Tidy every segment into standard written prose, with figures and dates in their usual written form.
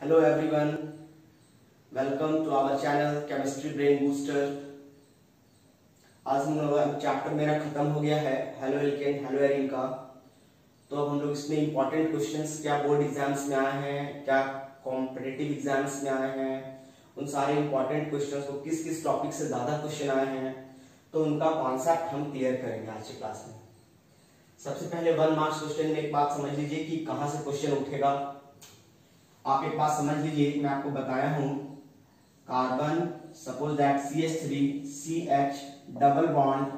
Hello everyone, welcome to our channel Chemistry Brain Booster। आज हम लोग चैप्टर मेरा खत्म हो गया है हेलो एल्केन हेलो एरिन का। तो अब हम लोग इसमें इंपॉर्टेंट क्वेश्चंस क्या बोर्ड एग्जाम्स में आए हैं, क्या कॉम्पिटिटिव एग्जाम्स में आए हैं, उन सारे इंपॉर्टेंट क्वेश्चंस को किस किस टॉपिक से ज्यादा क्वेश्चन आए हैं, तो उनका कॉन्सेप्ट हम क्लियर करेंगे आज की क्लास में। सबसे पहले 1 मार्क्स क्वेश्चन में एक बात समझ लीजिए कि कहां से क्वेश्चन उठेगा। आप एक बात समझ लीजिए, मैं आपको बताया हूं carbon, suppose that CH3 CH double bond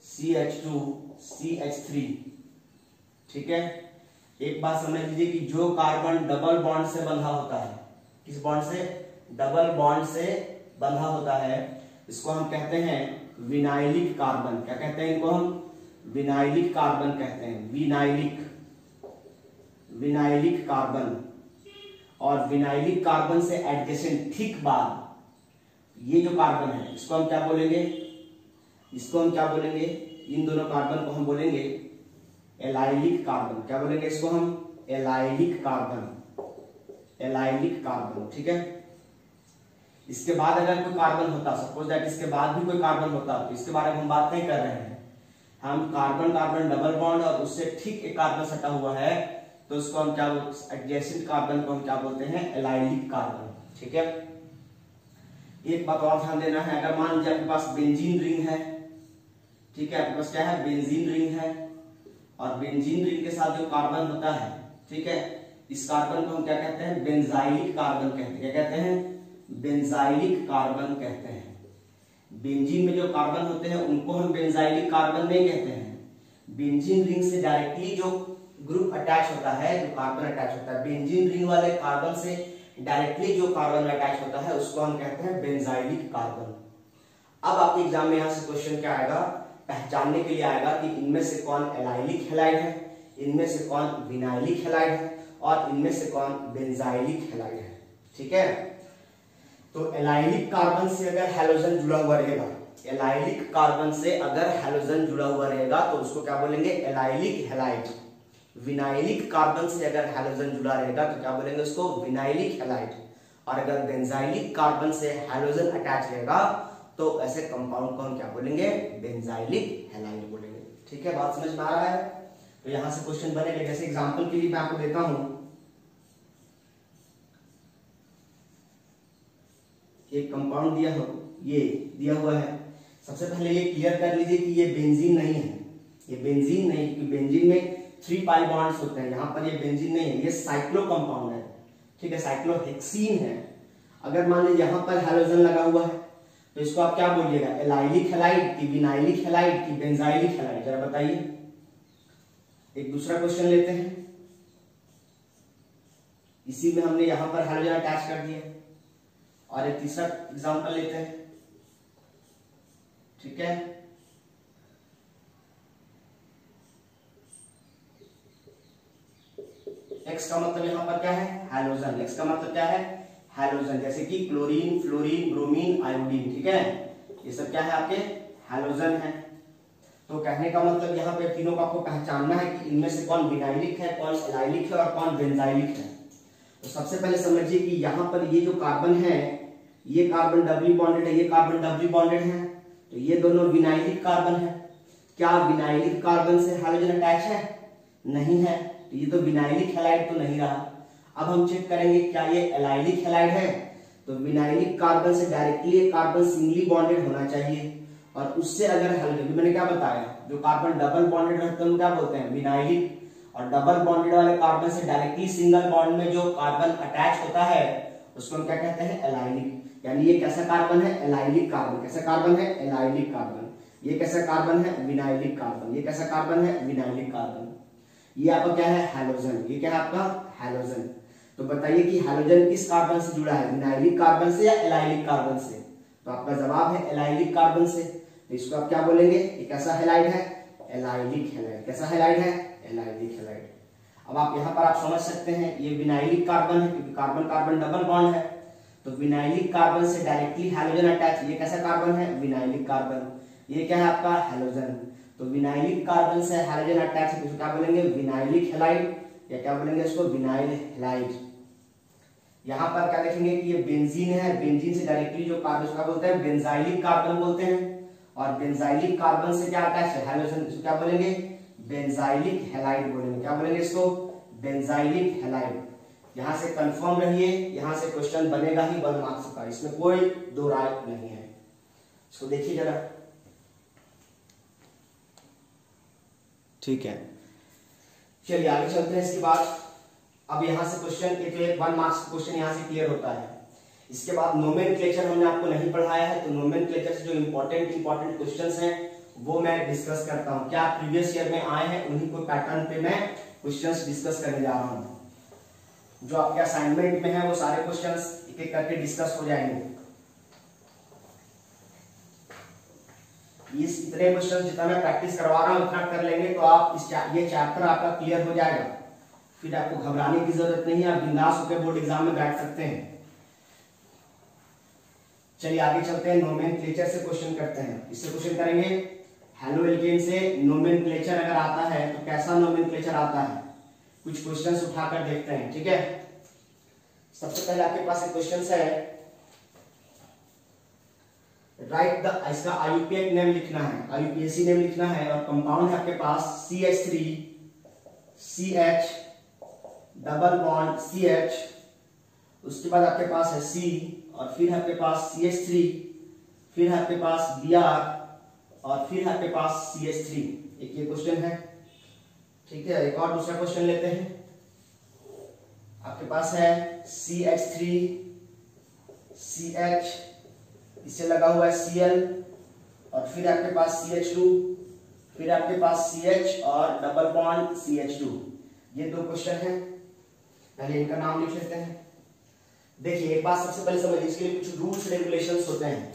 CH2 CH3, ठीक है। एक बात समझ लीजिए कि जो कार्बन डबल बॉन्ड से बंधा होता है, किस बॉन्ड से? डबल बॉन्ड से बंधा होता है, इसको हम कहते हैं विनाइलिक कार्बन। क्या कहते हैं इनको? हम विनाइलिक कार्बन कहते हैं, विनाइलिक कार्बन। और विनाइलिक कार्बन से एडजेसेंट थिक बार ये जो कार्बन है इसको हम क्या बोलेंगे? इसको हम क्या बोलेंगे? इन दोनों कार्बन को हम बोलेंगे एलाइलिक कार्बन। क्या बोलेंगे इसको हम? एलाइलिक कार्बन, एलाइलिक कार्बन, ठीक है। इसके बाद अगर कोई कार्बन होता, सपोज दैट इसके बाद भी कोई कार्बन होता, तो इसके बारे में हम बात नहीं कर रहे हैं। हम कार्बन कार्बन डबल बॉन्ड और उससे ठीक एक कार्बन सटा हुआ है, तो उसको हम क्या बोलते हैं? एडजेसेंट कार्बन को हम क्या बोलते हैं? एलाइलिक कार्बन, ठीक है। एक बात और ध्यान देना है, अगर मान लीजिए आपके पास बेंजीन रिंग है, ठीक है, आपके पास क्या है? बेंजीन रिंग है, और बेंजीन रिंग के साथ जो कार्बन होता है, ठीक है, इस कार्बन को हम क्या कहते हैं? बेंजाइलिक कार्बन कहते हैं। क्या कहते हैं? बेंजाइलिक कार्बन कहते हैं। बेंजीन में जो कार्बन होते हैं उनको हम बेंजाइलिक कार्बन नहीं कहते हैं। बेंजीन रिंग से डायरेक्टली जो ग्रुप अटैच होता है, जो कार्बन अटैच होता है, बेंजीन रिंग वाले कार्बन से डायरेक्टली जो कार्बन अटैच होता है उसको हम कहते हैं बेंजाइलिक कार्बन। अब आपके एग्जाम में यहां से क्वेश्चन क्या आएगा? पहचानने के लिए आएगा कि इनमें से कौन एलाइलिक हैलाइड है, इनमें से कौन विनाइलिक हैलाइड है, और इनमें से कौन बेंजाइलिक हैलाइड है, ठीक है। तो एलाइलिक कार्बन से अगर हैलोजन जुड़ा हुआ रहेगा, एलाइलिक कार्बन से अगर हैलोजन जुड़ा हुआ रहेगा तो उसको क्या बोलेंगे? Allylic halide. विनाइलिक कार्बन से अगर हैलोजन जुड़ा रहेगा तो क्या बोलेंगे उसको? Vinylic halide. और अगर बेंजाइलिक कार्बन से हैलोजन अटैच रहेगा तो ऐसे कंपाउंड को हम क्या बोलेंगे? बेंजाइलिक हैलाइड बोलेंगे, ठीक है। बात समझ में आ रहा है? तो यहां से क्वेश्चन बनेगा। जैसे एग्जांपल के लिए मैं आपको देता हूं, एक कंपाउंड दिया हो, ये दिया हुआ है। सबसे पहले ये क्लियर कर लीजिए कि ये बेंजीन नहीं है, ये बेंजीन नहीं, क्योंकि बेंजीन में 3 पाई बॉन्ड्स होते हैं, यहां पर ये बेंजीन नहीं है, ये साइक्लो कंपाउंड है, ठीक है, साइक्लोहेक्सीन है। अगर मान लीजिए यहां पर हैलोजन लगा हुआ है तो इसको आप क्या बोलिएगा? एलाइलिक हैलाइड की विनाइलिक हैलाइड की बेंजाइलिक हैलाइड? जरा बताइए। एक दूसरा क्वेश्चन लेते हैं, इसी में हमने यहां पर हैलोजन अटैच कर दिया, और एक तीसरा एग्जांपल लेते हैं, ठीक है। एक्स का मतलब यहां पर क्या है? हैलोजन। एक्स का मतलब क्या है? हैलोजन। जैसे कि क्लोरीन, फ्लोरीन, ब्रोमीन, आयोडीन, ठीक है, ये सब क्या है? आपके हैलोजन है। तो कहने का मतलब यहाँ पे तीनों को आपको पहचानना है कि इनमें से कौन विनाइलिक है, कौन एलाइलिक है, और कौन बेंजाइलिक है। तो सबसे पहले समझिए कि यहाँ पर ये जो कार्बन है, ये कार्बन डबली बॉन्डेड है, ये कार्बन डबली बॉन्डेड है, तो ये दोनों विनाइलिक कार्बन है। क्या विनाइलिक कार्बन से हैलोजन अटैच है? नहीं है, तो ये तो विनाइलिक हैलाइड तो नहीं रहा। अब हम चेक करेंगे क्या ये एलाइलिक हैलाइड है, तो विनाइलिक कार्बन से डायरेक्टली एक कार्बन सिंगली बॉन्डेड होना चाहिए, और उससे अगर हैलोजन, मैंने क्या बताया, जो कार्बन डबल बॉन्डेड रहते हैं क्या बोलते हैं? विनाइलिक। और डबल बॉन्डेड वाले कार्बन से डायरेक्टली सिंगल बॉन्ड में जो कार्बन अटैच होता है उसको हम क्या कहते हैं? एलाइलिक। यानी ये कैसा कार्बन है? Allylic carbon. कैसा कार्बन है? Allylic carbon. ये कैसा कार्बन है? Vinylic carbon. ये कैसा कार्बन है? Vinylic carbon. ये आपका क्या है? हैलोजन। ये क्या है आपका? हैलोजन। तो बताइए कि हैलोजन किस कार्बन से जुड़ा है? विनाइलिक कार्बन से या एलाइलिक कार्बन से? तो आपका जवाब है एलाइलिक कार्बन से। तो इसको आप क्या बोलेंगे? ये कैसा हैलाइड है? Allylic halide. कैसा हैलाइड है? Allylic halide. अब आप यहाँ पर आप समझ सकते हैं ये विनाइलिक कार्बन है, क्योंकि कार्बन कार्बन डबल बॉन्ड है, तो विनाइलिक कार्बन से डायरेक्टली हैलोजन अटैच। ये कैसा कार्बन है? Vinylic carbon. ये क्या है आपका? हैलोजन। तो विनाइलिक कार्बन से हैलोजन अटैच है, तो क्या बोलेंगे? विनाइलिक हैलाइड, या क्या बोलेंगे इसको? Vinyl halide. यहाँ पर क्या देखेंगे कि ये बेंजीन है, बेंजीन से डायरेक्टली जो कार्बन उसका बोलते हैं बेंजाइलिक कार्बन बोलते हैं, और बेंजाइलिक कार्बन से क्या अटैच है हाइड्रोजन, इसको क्या बोलेंगे बेंजाइलिक हैलाइड बोलेंगे। क्या बोलेंगे इसको बेंजाइलिक हैलाइड। यहां से कंफर्म रहिए, यहां से क्वेश्चन बनेगा ही 1 मार्क्स का, इसमें कोई दो राय नहीं है। इसको देखिए जरा, ठीक है चलिए आगे चलते हैं। इसके बाद अब यहां से क्वेश्चन एक 1 मार्क्स क्वेश्चन यहां से क्लियर होता है। इसके बाद नोमेनक्लेचर हमने आपको नहीं पढ़ाया है, तो नोमेनक्लेचर से जो इंपॉर्टेंट क्वेश्चंस हैं वो मैं डिस्कस करता हूं। क्या प्रीवियस ईयर में आए हैं उन्हीं को पैटर्न पे मैं क्वेश्चंस डिस्कस करने जा रहा हूं। जो आपके असाइनमेंट में है वो सारे क्वेश्चंस एक एक करके डिस्कस हो जाएंगे। इस इतने क्वेश्चंस जितना मैं प्रैक्टिस करवा रहा हूं उतना कर लेंगे तो आप ये चैप्टर आपका क्लियर हो जाएगा, फिर आपको घबराने की जरूरत नहीं है, आप बिंदास होकर बोर्ड एग्जाम में बैठ सकते हैं। चलिए आगे चलते हैं, नोमेनक्लेचर से क्वेश्चन करते हैं। इससे क्वेश्चन करेंगे हेलोएल्केन से नोमेनक्लेचर अगर आता है तो कैसा नोमेनक्लेचर आता है, कुछ क्वेश्चंस उठाकर देखते हैं। ठीक है, सबसे पहले आपके पास एक क्वेश्चन है, राइट द, इसका आईयूपीएक नेम लिखना है, आईयूपीएसी नेम लिखना है, और कंपाउंड है आपके पास CH3 CH double bond CH, उसके बाद आपके पास है C, और फिर है आपके पास CH3, फिर है आपके पास Br, और फिर है आपके पास CH3। एक ये क्वेश्चन है। ठीक है, एक और दूसरा क्वेश्चन लेते हैं। आपके पास है CH3 CH, इससे लगा हुआ है Cl, और फिर आपके पास CH2, फिर आपके पास CH और डबल बॉन्ड CH2। ये दो क्वेश्चन हैं, पहले इनका नाम लिख लेते हैं। देखिए एक बात सबसे पहले समझिए, इसके लिए कुछ रूल्स रेगुलेशंस होते हैं।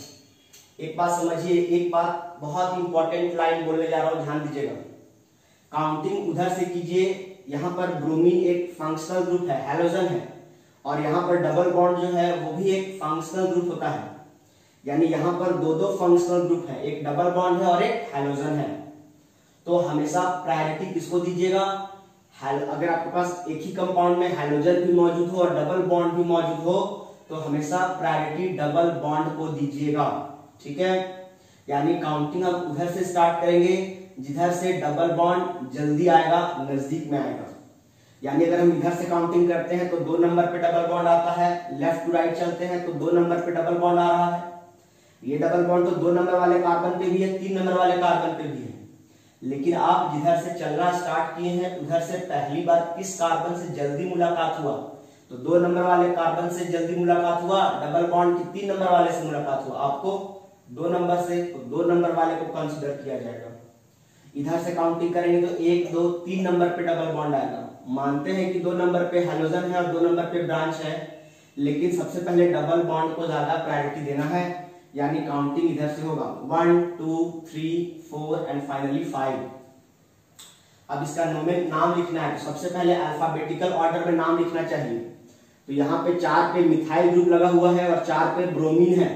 एक बात समझिए, एक बात बहुत इंपॉर्टेंट लाइन बोलने जा रहा हूं, ध्यान दीजिएगा। काउंटिंग उधर से कीजिए, यहाँ पर ब्रोमीन एक फंक्शनल ग्रुप है, हैलोजन है, और यहाँ पर डबल बॉन्ड जो है वो भी एक फंक्शनल ग्रुप होता है, यानी यहाँ पर दो फंक्शनल ग्रुप है, एक डबल बॉन्ड है और एक हैलोजन है। तो हमेशा प्रायोरिटी किसको दीजिएगा, अगर आपके पास एक ही कंपाउंड में हैलोजन भी मौजूद हो और डबल बॉन्ड भी मौजूद हो तो हमेशा प्रायोरिटी डबल बॉन्ड को दीजिएगा। ठीक है, यानी काउंटिंग अब उधर से स्टार्ट करेंगे जिधर से डबल बॉन्ड जल्दी आएगा, नजदीक में आएगा। यानी अगर हम इधर से काउंटिंग करते हैं तो 2 नंबर पे डबल बॉन्ड आता है, लेफ्ट टू राइट चलते हैं तो 2 नंबर पे डबल बॉन्ड आ रहा है। ये डबल बॉन्ड तो 2 नंबर वाले कार्बन पे भी है, 3 नंबर वाले कार्बन पे भी है, लेकिन आप जिधर से चलना स्टार्ट किए हैं उधर से पहली बार किस कार्बन से जल्दी मुलाकात हुआ, तो 2 नंबर वाले कार्बन से जल्दी मुलाकात हुआ, डबल बॉन्ड की 3 नंबर वाले से मुलाकात हुआ, आपको 2 नंबर से, तो 2 नंबर वाले को कंसीडर किया जाएगा। इधर से काउंटिंग करेंगे तो 1 2 3 नंबर पे डबल बॉन्ड आएगा। मानते हैं कि 2 नंबर पे हैलोजन है और 2 नंबर पे ब्रांच है, लेकिन सबसे पहले डबल बॉन्ड को ज्यादा प्रायोरिटी देना है, यानी काउंटिंग इधर से होगा 1 2 3 4 एंड फाइनली 5। अब इसका नाम लिखना है, तो सबसे पहले अल्फाबेटिकल ऑर्डर में नाम लिखना चाहिए। तो यहाँ पे 4 पे मिथाइल ग्रुप लगा हुआ है और 4 पे ब्रोमीन है,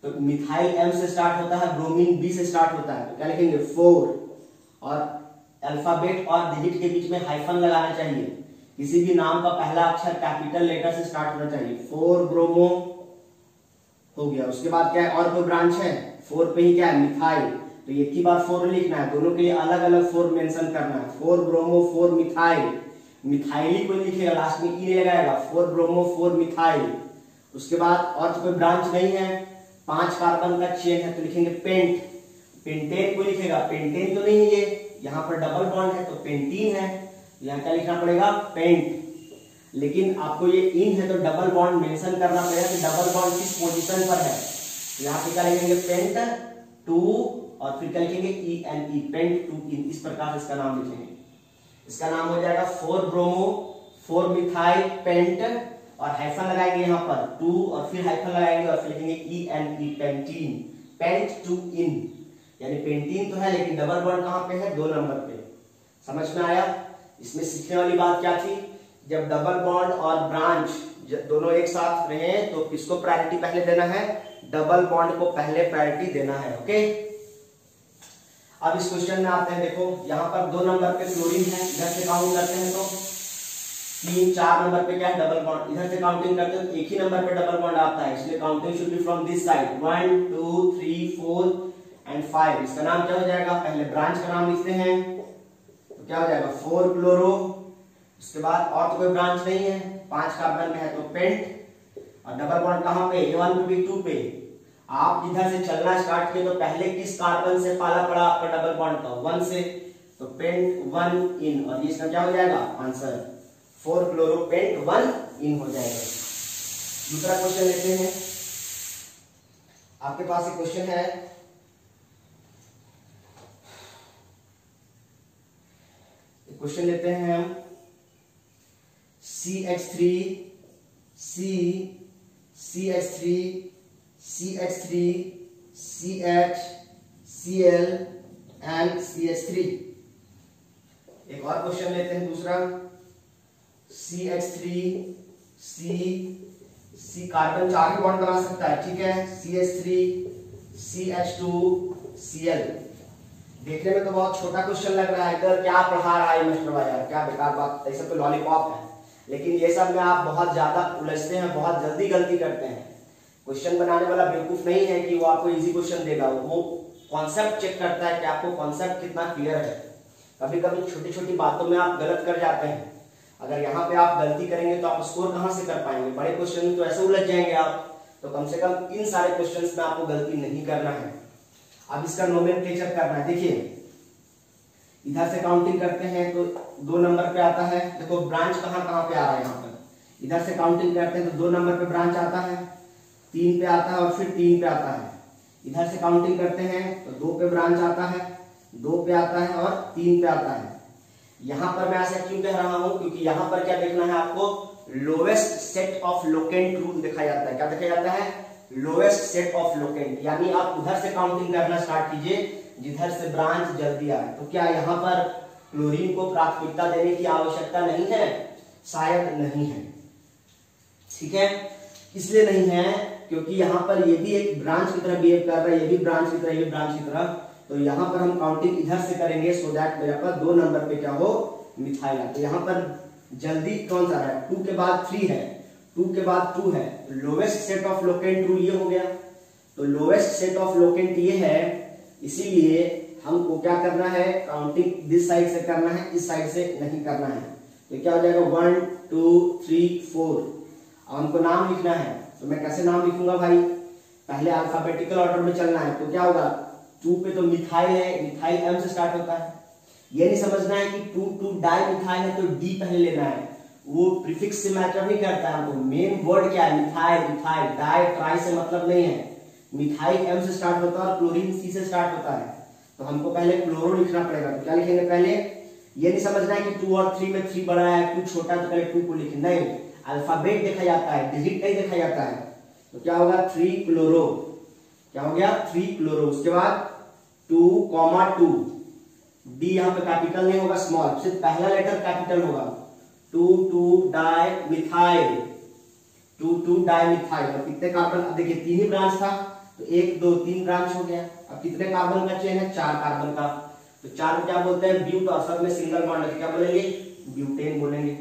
तो मिथाइल M से स्टार्ट होता है, ब्रोमीन B से स्टार्ट होता है, तो क्या लिखेंगे 4, और अल्फाबेट और डिजिट के बीच में हाइफन लगाना चाहिए। किसी भी नाम का पहला अक्षर कैपिटल लेटर से स्टार्ट होना चाहिए। 4 ब्रोमो हो गया। उसके बाद क्या है, और कोई ब्रांच है 4 पे ही क्या है मिथाइल, तो एक ही बार 4 लिखना है, दोनों के लिए अलग अलग 4 मेंशन करना है। 4 ब्रोमो 4 मिथाइल, मिथाइल कोई लिखेगा, लास्ट में ई लगाएगा, 4 ब्रोमो 4 मिथाइल। उसके बाद और तो कोई ब्रांच नहीं है, 5 कार्बन का चेन है, तो लिखेंगे पेंट, पेंटेन कोई लिखेगा, पेंटेन तो नहीं है ये, यहाँ पर डबल बॉन्ड है तो पेंटीन है, यहाँ क्या लिखना पड़ेगा पेंट। लेकिन आपको ये इन है तो डबल बॉन्ड मेंशन करना पड़ेगा कि डबल बॉन्ड किस पोजीशन पर है। यहाँ पे क्या लिखेंगे पेंट 2 और फिर क्या लिखेंगे ENE, पेंट 2 इन, इस प्रकार इसका नाम लिखेंगे। इसका नाम हो जाएगा 4 ब्रोमो 4 मिथाइल पेंट, और हाइफन लगाएंगे यहाँ पर 2 और फिर हाइफन लगाएंगे और फिर लिखेंगे ENE पेंटीन, पेंट 2 इन, यानी पेंटीन तो है लेकिन डबल बॉन्ड कहाँ पे है 2 नंबर पे। समझ में आया? इसमें सीखने वाली बात क्या थी, जब डबल बॉन्ड और ब्रांच दोनों एक साथ रहे तो किसको प्रायोरिटी पहले देना है, डबल बॉन्ड को पहले प्रायोरिटी देना है। ओके, अब इस क्वेश्चन में आते हैं। देखो यहाँ पर 2 नंबर पे क्लोरीन है, इधर से काउंट करते हैं तो 3 4 नंबर पे क्या है डबल बॉन्ड, इधर से काउंटिंग करते हो तो एक ही नंबर पे डबल बॉन्ड आता है, इसलिए counting should be from this side 1 2 3 4 and 5। इसका नाम क्या हो जाएगा, पहले ब्रांच का नाम लिखते हैं तो क्या हो जाएगा 4 क्लोरो, उसके बाद और तो कोई ब्रांच नहीं है, 5 कार्बन में है तो पेंट, और डबल बॉन्ड कहां पे A1 पे B2 पे। आप इधर से चलना स्टार्ट किए तो पहले किस कार्बन से पाला पड़ा आपका डबल बॉन्ड का 1 से, तो पेंट 1 इन, और इसका क्या हो जाएगा आंसर 4 क्लोरो पेंट 1 इन हो जाएगा। दूसरा क्वेश्चन लेते हैं, आपके पास एक क्वेश्चन है, क्वेश्चन लेते हैं हम CH3 C CH3 CH3 CH Cl and CH3। एक और क्वेश्चन लेते हैं दूसरा, CH3 C कार्बन 4 बॉन्ड बना सकता है, ठीक है, CH3 CH2 Cl। देखने में तो बहुत छोटा क्वेश्चन लग रहा है, इधर क्या पढ़ा रहा है मास्टर भाई यार, क्या बेकार बात, ऐसा तो लॉलीपॉप है, लेकिन ये सब में आप बहुत ज्यादा उलझते हैं, बहुत जल्दी गलती करते हैं। क्वेश्चन बनाने वाला बेवकूफ नहीं है कि वो आपको इजी क्वेश्चन देगा, वो कॉन्सेप्ट चेक करता है कि आपको कॉन्सेप्ट कितना क्लियर है। कभी कभी छोटी छोटी बातों में आप गलत कर जाते हैं, अगर यहाँ पे आप गलती करेंगे तो आप स्कोर कहाँ से कर पाएंगे, बड़े क्वेश्चन में तो ऐसे उलझ जाएंगे आप, तो कम से कम इन सारे क्वेश्चन में आपको गलती नहीं करना है। अब इसका नोमेनक्लेचर करना है, देखिए इधर से काउंटिंग करते हैं तो 2 नंबर पे आता है, देखो ब्रांच कहाँ कहाँ पे आ रहा है, यहाँ पर इधर से काउंटिंग करते हैं तो 2 नंबर पे ब्रांच आता है, 3 पे आता है और फिर 3 पे आता है। इधर से काउंटिंग करते हैं तो 2 पे ब्रांच आता है, 2 पे आता है और 3 पे आता है। यहाँ पर मैं ऐसा क्यों कह रहा हूँ, क्योंकि यहाँ पर क्या देखना है आपको, lowest set of locant rule देखा जाता है, क्या देखा जाता है, लोवेस्ट सेट ऑफ लोकेंट, यानी आप उधर से काउंटिंग करना स्टार्ट कीजिए जिधर से ब्रांच जल्दी आए। तो क्या यहाँ पर क्लोरीन को प्राथमिकता देने की आवश्यकता नहीं है, शायद नहीं है, ठीक है, इसलिए नहीं है क्योंकि यहाँ पर ये भी एक ब्रांच की तरह बिहेव कर रहा है, ये भी ब्रांच की तरह, ये ब्रांच की तरह, तो यहाँ पर हम काउंटिंग इधर से करेंगे सो दैट मेरे पास 2 नंबर पे क्या हो, मिथाइल। तो यहाँ पर जल्दी कौन सा है, 2 के बाद 3 है, 2 के बाद 2 है, lowest set of locant rule ये हो गया, तो लोवेस्ट सेट ऑफ लोकेंट ये है, इसीलिए हमको क्या करना है, काउंटिंग दिस साइड से करना है, इस साइड से नहीं करना है। तो क्या हो जाएगा 1 2 3 4। अब हमको नाम लिखना है, तो मैं कैसे नाम लिखूंगा भाई, पहले अल्फाबेटिकल ऑर्डर में चलना है, तो क्या होगा 2 पे तो मिथाइल है, मिथाइल एम से स्टार्ट होता है, ये नहीं समझना है कि 2 डाई मिथाइल है तो डी पहले लेना है, वो प्रीफिक्स से मैटर नहीं करता है, हमको मेन वर्ड क्या है, मिथाइल, मिथाइल, डाई ट्राई से मतलब नहीं है, मिथाइल एम से स्टार्ट होता है और क्लोरीन सी से स्टार्ट होता है, तो हमको पहले क्लोरो लिखना पड़ेगा। तो क्या लिखेंगे, पहले ये नहीं समझना है कि 2 और 3 में 3 बड़ा है 2 छोटा, तो पहले 2 को लिखें, नहीं, अल्फाबेट देखा जाता है, डिजिट नहीं देखा जाता है। तो क्या होगा 3 क्लोरो, क्या हो गया 3 क्लोरो, उसके बाद 2,2, डी यहाँ पे कैपिटल नहीं होगा, स्मॉल, सिर्फ पहला लेटर कैपिटल होगा, 2 डाई मिथाइल, 2 डाई मिथाइल। और कितने कार्बन, देखिए 3 ही ब्रांच था, तो 1 2 3 ब्रांच हो गया। अब कितने कार्बन का चेन है, 4 कार्बन का, तो 4 को क्या बोलते हैं, ब्यूट, और सब में सिंगल बॉन्ड है, क्या बोलेंगे, ब्यूटेन बोलेंगे।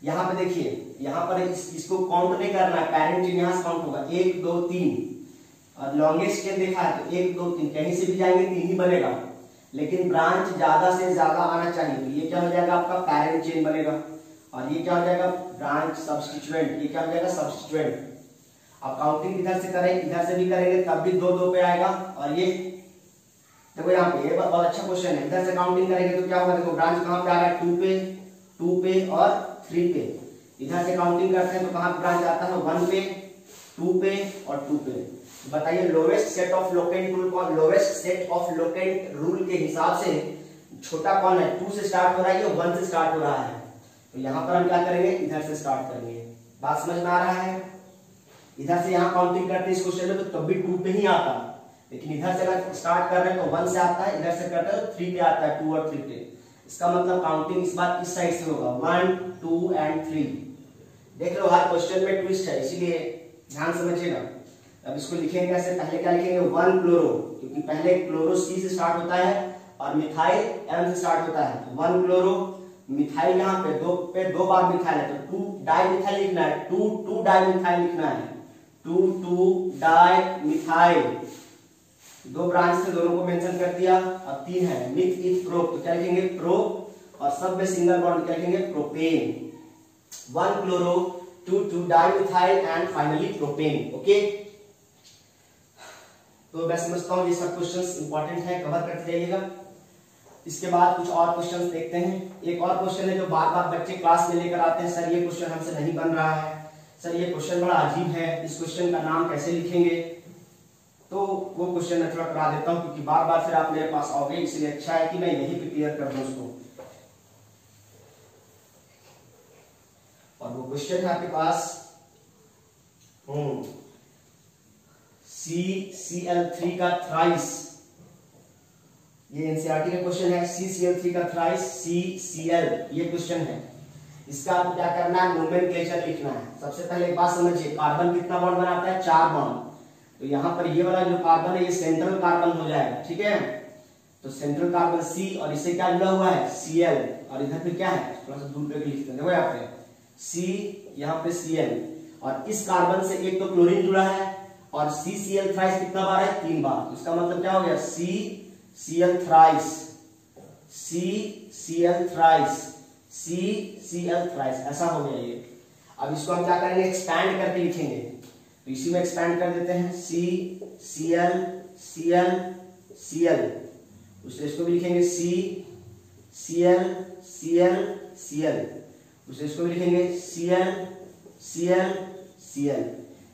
यहाँ पे देखिए, यहाँ पर इसको काउंट नहीं करना है, पैरेंट चेन यहाँ से काउंट होगा 1 2 3, और लॉन्गेस्ट चेन देखा है तो 1 2 3, कहीं से भी जाएंगे 3 ही बनेगा, लेकिन ब्रांच ज्यादा से ज्यादा आना चाहिए, तो ये क्या हो जाएगा आपका पैरेंट चेन बनेगा, और ये क्या हो जाएगा ब्रांच सब्स्टिट्यूएंट, ये क्या हो जाएगा सब्स्टिट्यूएंट। अब काउंटिंग इधर से करें, इधर से भी करेंगे तब भी 2 2 पे आएगा, और ये देखो यहाँ पे, ये बहुत अच्छा क्वेश्चन है, इधर से काउंटिंग करेंगे तो क्या होगा, देखो ब्रांच कहाँ पे आ रहा है, 2 पे और 3 पे, इधर से काउंटिंग करते हैं तो कहाँ ब्रांच आता है, 1 पे, 2 पे और 2 पे। बताइए lowest set of locant rule कौन, lowest set of locant rule के हिसाब से छोटा कौन है, 2 से स्टार्ट हो रहा है या 1 से स्टार्ट हो रहा है, तो यहाँ पर हम क्या करेंगे, इधर से स्टार्ट करेंगे। बात समझ में आ रहा है, इधर से यहाँ काउंटिंग करते हैं इस क्वेश्चन में तो तब भी 2 पे ही आता, लेकिन इधर से अगर स्टार्ट कर रहे हैं तो 1 से आता है, इधर से करते हैं तो 3 पे आता है, 2 और 3 पे। इसका मतलब काउंटिंग इस बार इस साइड से होगा, 1 2 एंड 3। देख लो हर क्वेश्चन में ट्विस्ट है, इसीलिए ध्यान समझिएगा। अब इसको लिखेंगे कैसे, पहले क्या लिखेंगे 1 क्लोरो, क्योंकि पहले क्लोरो सी से स्टार्ट होता है और मिथाइल एम से स्टार्ट होता है, 1 क्लोरो मिथाइल यहाँ पे दो बार मिथाइल है तो 2 डाई मिथाइल लिखना है, 2 डाई मिथाइल लिखना है, 2 डाई मिथाइल। 2 ब्रांच से दोनों को मेंशन कर दिया। अब 3 है मिथ इथ प्रोप, तो क्या लिखेंगे प्रोप, और सब में सिंगल बॉन्ड क्या लिखेंगे propane. 1 chloro 2 di methyl and finally propane. Okay, तो मैं समझता हूँ ये सब क्वेश्चंस इंपॉर्टेंट है, कवर करते जाइएगा। इसके बाद कुछ और क्वेश्चंस देखते हैं। एक और क्वेश्चन है जो बार बार बच्चे क्लास में लेकर आते हैं, सर ये क्वेश्चन हमसे नहीं बन रहा है, सर ये क्वेश्चन बड़ा अजीब है, इस क्वेश्चन का नाम कैसे लिखेंगे। तो वो क्वेश्चन मैं थोड़ा करा देता हूँ, क्योंकि बार बार फिर आप मेरे पास आओगे, इसलिए अच्छा है कि मैं यहीं पे क्लियर कर दूं उसको। और वो क्वेश्चन है आपके पास CCl3 का थ्राइस, ये एनसीईआरटी का क्वेश्चन है। CCl3 का थ्राइस CCl, ये क्वेश्चन है। इसका आपको क्या करना है, नोमेनक्लेचर लिखना है। सबसे पहले एक बात समझिए, कार्बन कितना बॉन्ड बनाता है, 4 बॉन्ड। तो यहाँ पर ये वाला जो कार्बन है ये सेंट्रल कार्बन हो जाएगा, ठीक है। तो सेंट्रल कार्बन C, और इससे क्या जुड़ा हुआ है Cl, और इधर पे क्या है, थोड़ा सा दूर पे लिखते हैं, देखो यहाँ पे C, यहाँ पे Cl, और इस कार्बन से एक तो क्लोरीन जुड़ा है, और CCl थ्राइस कितना बार है, 3 बार। इसका मतलब क्या हो गया, CCl thrice, CCl thrice, CCl thrice, ऐसा हो गया ये। अब इसको हम क्या करेंगे, एक्सपैंड करके लिखेंगे। तो इसी में एक्सपैंड कर देते हैं, CCl Cl Cl, उससे इसको भी लिखेंगे CCl Cl Cl, उससे इसको भी लिखेंगे Cl Cl Cl।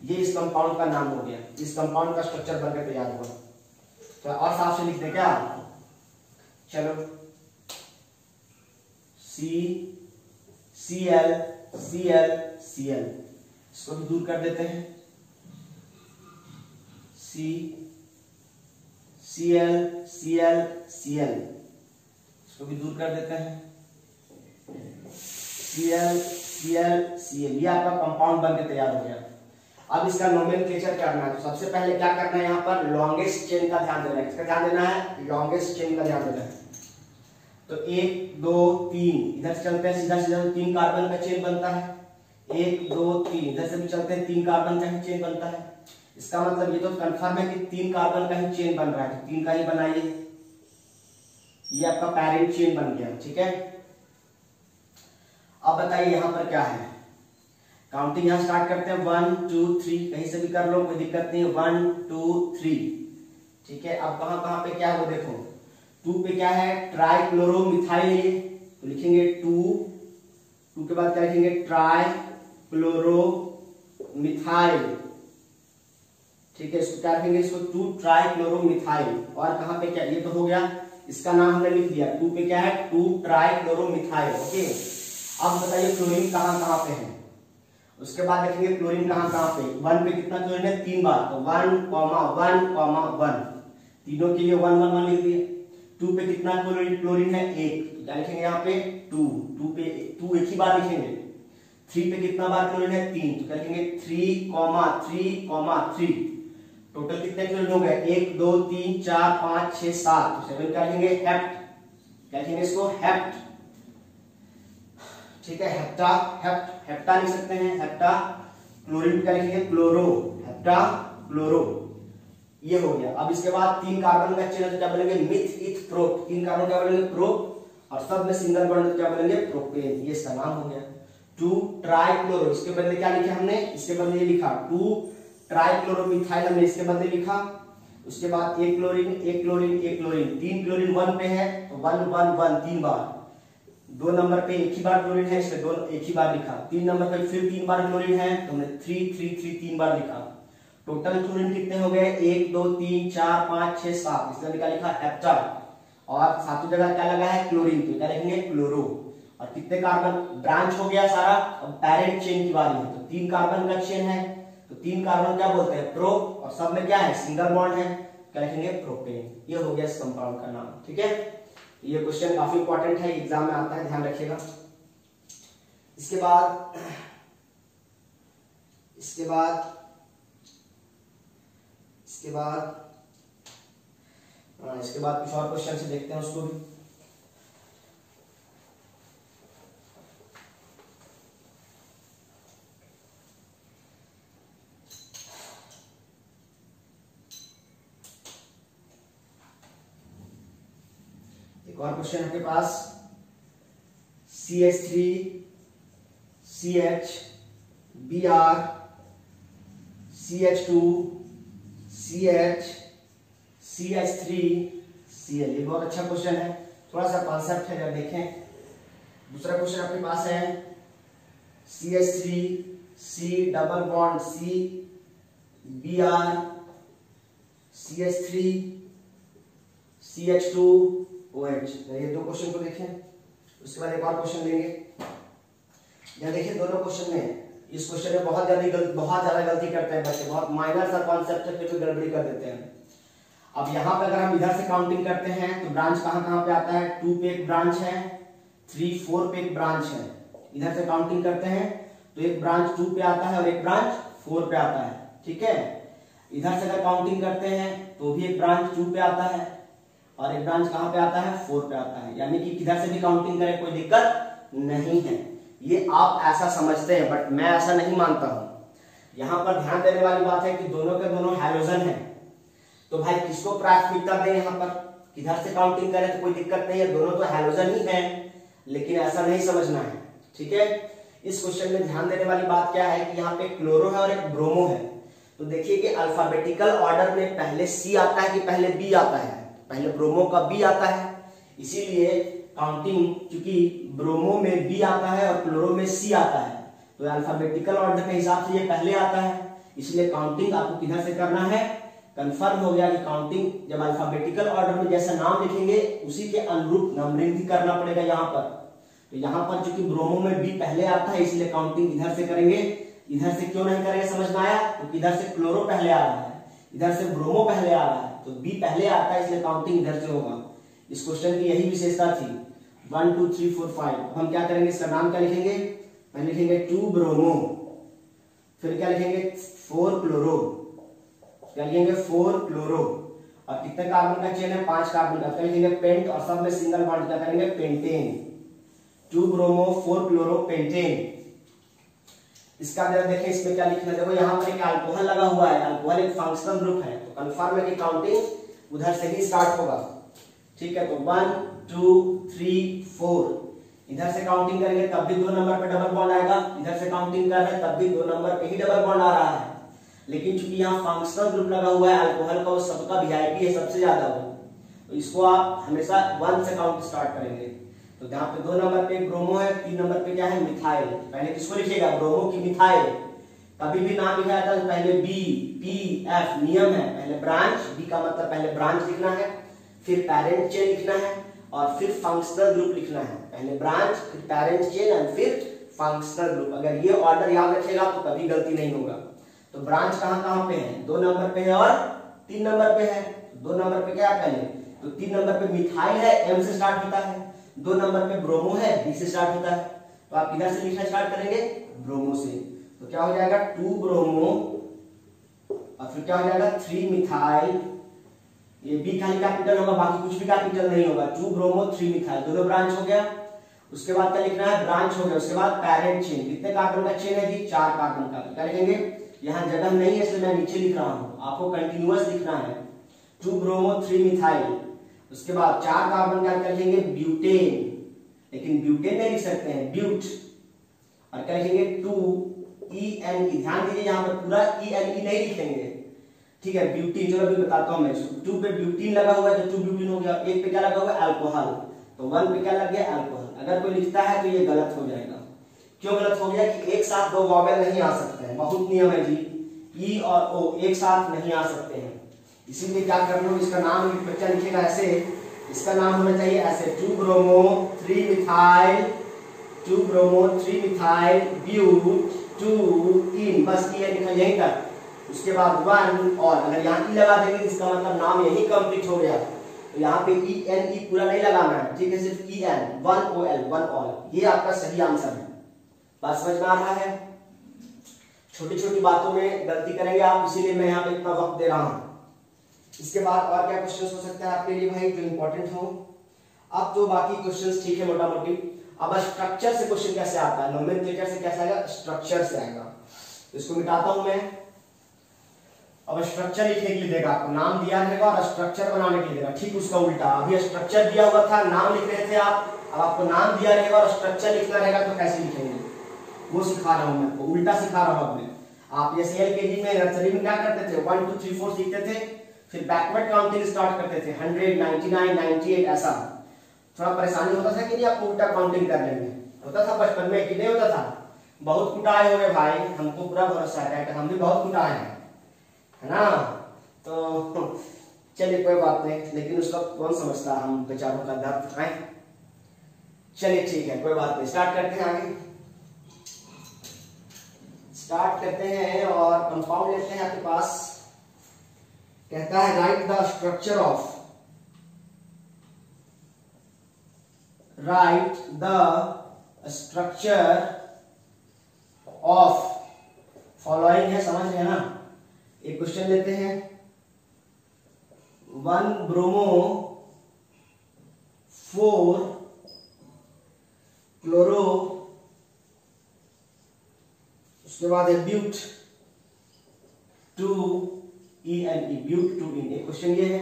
ये इस कंपाउंड का नाम हो गया, इस कंपाउंड का स्ट्रक्चर बनकर तैयार हुआ। तो और साफ से लिख दें क्या, चलो CCl Cl Cl, इसको भी दूर कर देते हैं, CCl Cl Cl, इसको भी दूर कर देते हैं, Cl Cl Cl। ये आपका कंपाउंड बनकर तैयार हो गया। अब इसका नोमेनक्लेचर करना है। तो सबसे पहले क्या करना है, यहाँ पर लॉन्गेस्ट चेन का ध्यान देना है। किसका ध्यान देना है, लॉन्गेस्ट चेन का ध्यान देना है। तो 1 2 3 इधर से चलते हैं सीधा सीधा, 3 कार्बन का चेन बनता है। 1 2 3 इधर से भी चलते हैं, 3 कार्बन का ही चेन बनता है। इसका मतलब ये तो कंफर्म है कि 3 कार्बन का ही चेन बन रहा है, 3 का ही बनाइए। ये आपका पैरेंट चेन बन गया, ठीक है। अब बताइए यहाँ पर क्या है, काउंटिंग यहां स्टार्ट करते हैं 1 2 3, कहीं से भी कर लो कोई दिक्कत नहीं है, 1 2 3, ठीक है। अब कहां कहां पे क्या है वो देखो, 2 पे क्या है, ट्राइक्लोरोमिथाइल, तो लिखेंगे 2 के बाद क्या लिखेंगे, ट्राइक्लोरोमिथाइल, ठीक है। इसको क्या लिखेंगे, इसको 2 ट्राइक्लोरोमिथाइल। और कहां पे क्या, ये तो हो गया, इसका नाम हमने लिख दिया। 2 पे क्या है, 2 ट्राइक्लोरोमिथाइल, ओके। अब बताइए क्लोरीन कहां कहां पे है। उसके बाद देखेंगे क्लोरीन कहां कहां पे, 1 पे कितना क्लोरीन है, 3 बार, तो 1 1 1, तीनों के लिए 1 1 1 लिख दिया। 2 पे कितना क्लोरीन है, 1, तो क्या लिखेंगे यहाँ पे 2 पे 2 एक ही बार लिखेंगे। 3 पे कितना बार क्लोरीन है, 3, तो क्या लिखेंगे 3 3 टोटल कितने क्लोरीन हो गए, 1 2 3 4 5 6 7, तो 7 क्या लिखेंगे, हेप्ट, क्या लिखेंगे इसको, हेप्ट, ठीक है। हेप्टा लिख सकते हैं, हेप्टा। क्लोरीन क्या लिखेंगे, क्लोरो, हेप्टा क्लोरो, ये हो गया। अब इसके बाद 3 कार्बन का चेन है तो क्या बोलेंगे, मिथ इथ प्रोप, 3 कार्बन क्या बोलेंगे, प्रोप, और सब में सिंगल बॉन्ड क्या बोलेंगे, प्रोपेन, ये इसका नाम हो गया। 2 ट्राइक्लोरो, इसके बदले क्या लिखा हमने, इसके बदले ये लिखा 2 ट्राइक्लोरोमिथाइल, हमने इसके बदले लिखा। उसके बाद एक क्लोरीन 3 क्लोरीन 1 पे है तो 1 1 1 3 बार, 2 नंबर पे एक ही बार क्लोरीन है, इसलिए दोनों एक ही बार लिखा। 3 नंबर पे फिर 3 बार क्लोरीन है तो हमने 3 3 3 3 बार लिखा। टोटल क्लोरीन कितने हो गए, 1 2 3 4 5 6 7, इसमें क्या लिखा, हेप्टा, और सातों जगह क्या लगा है, क्लोरीन, तो क्या लिखेंगे, क्लोरो। और कितने कार्बन, ब्रांच हो गया सारा। अब पैरेंट चेन की बारी है, तो 3 कार्बन का चेन है, तो 3 कार्बन क्या बोलते हैं, प्रो, और सब में क्या है, सिंगल बॉन्ड है, क्या लिखेंगे, प्रोपेन। ये हो गया इस कंपाउंड का नाम, ठीक है। ये क्वेश्चन काफी इंपॉर्टेंट है, एग्जाम में आता है, ध्यान रखिएगा। इसके बाद कुछ और क्वेश्चन से देखते हैं उसको भी। एक और क्वेश्चन आपके पास, CH3 CH Br CH2 CH CH3 Cl। ये बहुत अच्छा क्वेश्चन है, थोड़ा सा कॉन्सेप्ट है, जब देखें। दूसरा क्वेश्चन आपके पास है CH3 C double bond C Br CH3 CH2 OH। ये दो क्वेश्चन को देखें, उसके बाद एक और क्वेश्चन लेंगे। यह देखिए दोनों क्वेश्चन में, इस क्वेश्चन में बहुत ज्यादा गलती करते हैं बच्चे, बहुत माइनर सा कॉन्सेप्ट है, फिर भी गड़बड़ी कर देते हैं। अब यहाँ पे अगर हम इधर से काउंटिंग करते हैं तो ब्रांच कहाँ कहाँ पे आता है, 2 पे एक ब्रांच है, 3 4 पे एक ब्रांच है। इधर से काउंटिंग करते हैं तो एक ब्रांच 2 पे आता है और एक ब्रांच 4 पे आता है, ठीक है। इधर से अगर काउंटिंग करते हैं तो भी एक ब्रांच 2 पे आता है और एक ब्रांच कहाँ पे आता है, 4 पे आता है। यानी कि किधर से भी काउंटिंग करें कोई दिक्कत नहीं है। ये आप ऐसा समझते हैं, बट मैं ऐसा नहीं मानता हूं। यहाँ पर ध्यान देने वाली बात है कि दोनों के दोनों हैलोजन है, तो भाई किसको प्राथमिकता दें। यहाँ पर किधर से काउंटिंग करें तो कोई दिक्कत नहीं है, दोनों तो हैलोजन ही है, लेकिन ऐसा नहीं समझना है, ठीक है। इस क्वेश्चन में ध्यान देने वाली बात क्या है कि यहाँ पे क्लोरो है और एक ब्रोमो है। तो देखिए कि अल्फाबेटिकल ऑर्डर में पहले C आता है कि पहले B आता है, पहले ब्रोमो का B आता है, इसीलिए काउंटिंग, क्योंकि ब्रोमो में B आता है और क्लोरो में C आता है, तो अल्फाबेटिकल ऑर्डर के हिसाब से ये पहले आता है, इसलिए काउंटिंग आपको किधर से करना है, कंफर्म हो गया कि काउंटिंग जब अल्फाबेटिकल ऑर्डर में जैसा नाम लिखेंगे उसी के अनुरूप नंबरिंग भी करना पड़ेगा यहाँ पर। तो यहाँ पर चूंकि ब्रोमो में B पहले आता है, इसलिए काउंटिंग इधर से करेंगे। इधर से क्यों नहीं करेंगे, समझ में आया, क्योंकि इधर से क्लोरो पहले आ रहा है, इधर से ब्रोमो पहले आ रहा है, तो B पहले आता है, इसलिए काउंटिंग इधर से होगा। इस क्वेश्चन की यही विशेषता थी। 1 2 3 4 5। हम क्या करेंगे, इसका नाम क्या लिखेंगे, पहले लिखेंगे 2 ब्रोमो, फिर क्या लिखेंगे 4 क्लोरो, क्या लिखेंगे 4 क्लोरो, और कितने कार्बन का चेन है, 5 कार्बन का, क्या लिखेंगे पेंट, और सब में सिंगल बॉन्ड क्या करेंगे पेंटेन। 2 bromo 4 chloro pentane. इसका जरा देखें, इसमें क्या लिखना है, देखो यहाँ पर एक अल्कोहल लगा हुआ है, अल्कोहल एक फंक्शनल ग्रुप है, तो कंफर्म है कि काउंटिंग उधर से ही स्टार्ट होगा, ठीक है। तो 1 2 3 4 इधर से काउंटिंग करेंगे तब भी 2 नंबर पे डबल बॉन्ड आएगा, इधर से काउंटिंग कर रहे हैं तब भी 2 नंबर पे ही डबल बॉन्ड आ रहा है, लेकिन चूंकि यहाँ फंक्शनल ग्रुप लगा हुआ है अल्कोहल का, वो सबका वीआईपी है सबसे ज्यादा वो, तो इसको आप हमेशा 1 से काउंट स्टार्ट करेंगे। तो यहाँ पे 2 नंबर पे ब्रोमो है, 3 नंबर पे क्या है मिथाइल। पहले किसको लिखिएगा, ब्रोमो की मिथाइल। कभी भी नाम लिखा जाता है तो पहले B P F नियम है, पहले ब्रांच, B का मतलब पहले ब्रांच लिखना है, फिर पेरेंट चेन लिखना है, और फिर फंक्शनल ग्रुप लिखना है। पहले ब्रांच, फिर पेरेंट चेन एंड फिर फंक्शनल ग्रुप। अगर ये ऑर्डर याद रखेगा तो कभी गलती नहीं होगा। तो ब्रांच कहाँ कहाँ पे है, 2 नंबर पे है और 3 नंबर पे है। 2 नंबर पे क्या है पहले, तो 3 नंबर पे मिथाइल है, M से स्टार्ट होता है। 2 नंबर पे ब्रोमो है, B से स्टार्ट होता है। तो आप किधर से लिखना स्टार्ट करेंगे, ब्रोमो से। तो क्या हो जाएगा 2 ब्रोमो, और फिर क्या हो जाएगा 3 मिथाइल। ये B खाली कैपिटल होगा, बाकी कुछ भी कैपिटल नहीं होगा। 2 ब्रोमो 3 मिथाइल, दोनों ब्रांच हो गया। उसके बाद क्या लिखना है, ब्रांच हो गया। उसके बाद पेरेंट चेन, कितने कार्बन का चेन है जी, 4 कार्बन का। क्या लिखेंगे, यहाँ जगह नहीं है इसलिए मैं नीचे लिख रहा हूं, आपको कंटिन्यूअस लिखना है। 2 ब्रोमो 3 मिथाइल। उसके बाद 4 कार्बन का क्या लिखेंगे, ब्यूटेन, लेकिन ब्यूटेन नहीं लिख सकते हैं, ब्यूट। और क्या लिखेंगे 2ENE। ध्यान दीजिए यहाँ पर पूरा ENE नहीं लिखेंगे, ठीक है। ब्यूटीन, चलो अभी बताता हूं मैं। 2 पे ब्यूटीन लगा हुआ है तो 2 ब्यूटीन हो गया। 1 पे क्या लगा हुआ है, अल्कोहल, तो 1 पे क्या लग गया, अल्कोहल। अगर कोई लिखता है तो ये गलत हो जाएगा। क्यों गलत हो गया, कि एक साथ 2 वॉवेल नहीं आ सकते हैं, बहुत नियम है जी। ई और ओ एक साथ नहीं आ सकते हैं, इसीलिए क्या कर लो, इसका नाम बच्चा लिखेगा ऐसे, इसका नाम होना चाहिए ऐसे 2 ब्रोमो 3 मिथाइल, 2 ब्रोमो 3 मिथाइल ब्यूट 2 बस ये लिखा यहीं तक। उसके बाद 1 और, अगर यहाँ ई लगा देंगे इसका मतलब नाम यही कंप्लीट हो गया। तो यहाँ पे ENE पूरा नहीं लगाना है, ठीक है, सिर्फ EN 1 ऑल। ये आपका सही आंसर है। बात समझ में आ रहा है। छोटी छोटी बातों में गलती करेंगे आप, इसीलिए मैं यहाँ पे इतना वक्त दे रहा हूँ। इसके बाद और क्या क्वेश्चन हो सकता है आपके लिए भाई जो इंपॉर्टेंट हो। अब तो बाकी क्वेश्चंस ठीक है मोटा मोटी। अब स्ट्रक्चर से क्वेश्चन कैसे आता है, नोमेनक्लेचर से कैसे आएगा, स्ट्रक्चर से आएगा। तो इसको मिटाता हूं मैं, अब स्ट्रक्चर लिखने के लिए देगा, आपको नाम दिया रहेगा और स्ट्रक्चर बनाने के लिए देगा, ठीक उसका उल्टा। अभी स्ट्रक्चर दिया हुआ था, नाम लिख रहे थे आप, अब आपको नाम दिया रहेगा और स्ट्रक्चर लिखना रहेगा, तो कैसे लिखेंगे वो सिखा रहा हूं मैं आपको, उल्टा सिखा रहा हूं मैं। आप जैसे एलकेजी में नर्सरी में क्या करते थे, 1 2 3 4 सीखते थे, फिर बैकवर्ड काउंटिंग स्टार्ट करते थे, 100 99 98 ऐसा। थोड़ा परेशानी होता था कि नहीं आपको उल्टा काउंटिंग करने में, होता था बचपन में कि नहीं होता था? बहुत कुटाए हुए भाई, हमको पूरा भरोसा है कि हम भी बहुत कुटाए हैं, है ना? तो चलिए कोई बात नहीं, लेकिन उसका कौन समझता हम बेचारों का दर्द है। चलिए ठीक है, कोई बात नहीं, स्टार्ट करते हैं आगे, स्टार्ट करते हैं और कंपाउंड लेते हैं आपके पास। कहता है right the structure of, right the structure of following है, समझ रहे हैं ना? एक क्वेश्चन लेते हैं, 1 ब्रोमो 4 क्लोरो, उसके बाद है ब्यूट 2 ENE, ब्यूट 2 ENE। एक क्वेश्चन ये है।